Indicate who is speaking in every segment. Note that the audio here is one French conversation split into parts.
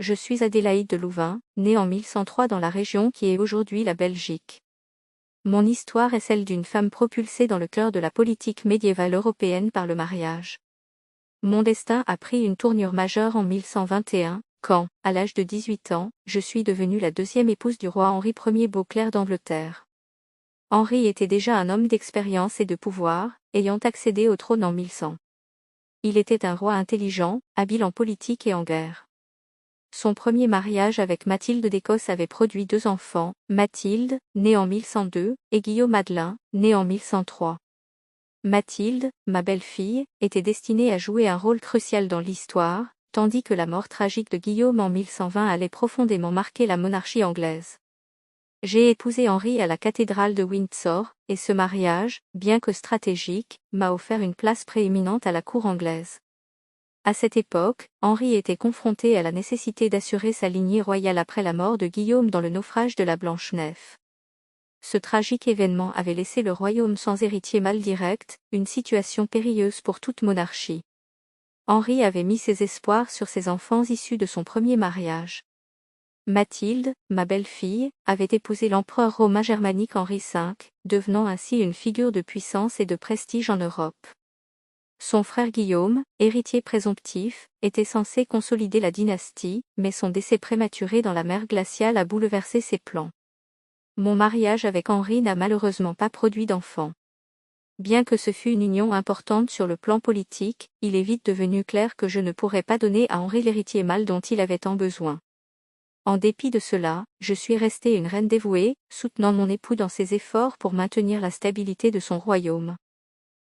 Speaker 1: je suis Adélaïde de Louvain, née en 1103 dans la région qui est aujourd'hui la Belgique. Mon histoire est celle d'une femme propulsée dans le cœur de la politique médiévale européenne par le mariage. Mon destin a pris une tournure majeure en 1121, quand, à l'âge de 18 ans, je suis devenue la deuxième épouse du roi Henri Ier Beauclerc d'Angleterre. Henri était déjà un homme d'expérience et de pouvoir, ayant accédé au trône en 1100. Il était un roi intelligent, habile en politique et en guerre. Son premier mariage avec Mathilde d'Écosse avait produit 2 enfants, Mathilde, née en 1102, et Guillaume Adelin, né en 1103. Mathilde, ma belle-fille, était destinée à jouer un rôle crucial dans l'histoire, tandis que la mort tragique de Guillaume en 1120 allait profondément marquer la monarchie anglaise. J'ai épousé Henri à la cathédrale de Windsor, et ce mariage, bien que stratégique, m'a offert une place prééminente à la cour anglaise. À cette époque, Henri était confronté à la nécessité d'assurer sa lignée royale après la mort de Guillaume dans le naufrage de la Blanche-Nef. Ce tragique événement avait laissé le royaume sans héritier mâle direct, une situation périlleuse pour toute monarchie. Henri avait mis ses espoirs sur ses enfants issus de son premier mariage. Mathilde, ma belle-fille, avait épousé l'empereur romain germanique Henri V, devenant ainsi une figure de puissance et de prestige en Europe. Son frère Guillaume, héritier présomptif, était censé consolider la dynastie, mais son décès prématuré dans la mer glaciale a bouleversé ses plans. Mon mariage avec Henri n'a malheureusement pas produit d'enfant. Bien que ce fût une union importante sur le plan politique, il est vite devenu clair que je ne pourrais pas donner à Henri l'héritier mâle dont il avait tant besoin. En dépit de cela, je suis restée une reine dévouée, soutenant mon époux dans ses efforts pour maintenir la stabilité de son royaume.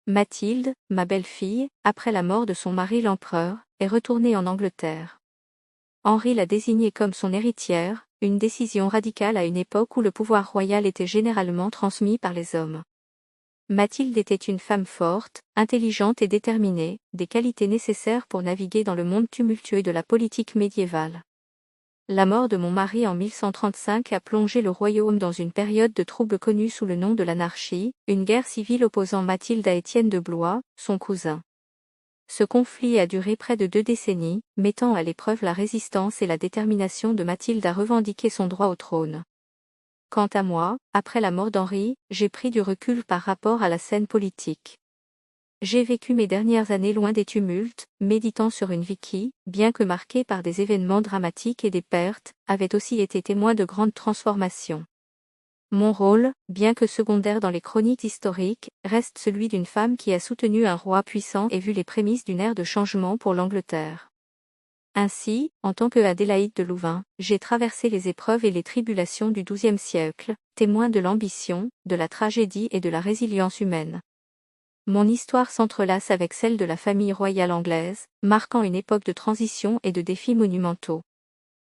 Speaker 1: Mathilde, ma belle-fille, après la mort de son mari l'empereur, est retournée en Angleterre. Henri l'a désignée comme son héritière, une décision radicale à une époque où le pouvoir royal était généralement transmis par les hommes. Mathilde était une femme forte, intelligente et déterminée, des qualités nécessaires pour naviguer dans le monde tumultueux de la politique médiévale. La mort de mon mari en 1135 a plongé le royaume dans une période de troubles connue sous le nom de l'anarchie, une guerre civile opposant Mathilde à Étienne de Blois, son cousin. Ce conflit a duré près de 2 décennies, mettant à l'épreuve la résistance et la détermination de Mathilde à revendiquer son droit au trône. Quant à moi, après la mort d'Henri, j'ai pris du recul par rapport à la scène politique. J'ai vécu mes dernières années loin des tumultes, méditant sur une vie qui, bien que marquée par des événements dramatiques et des pertes, avait aussi été témoin de grandes transformations. Mon rôle, bien que secondaire dans les chroniques historiques, reste celui d'une femme qui a soutenu un roi puissant et vu les prémices d'une ère de changement pour l'Angleterre. Ainsi, en tant que Adélaïde de Louvain, j'ai traversé les épreuves et les tribulations du XIIe siècle, témoin de l'ambition, de la tragédie et de la résilience humaine. Mon histoire s'entrelace avec celle de la famille royale anglaise, marquant une époque de transition et de défis monumentaux.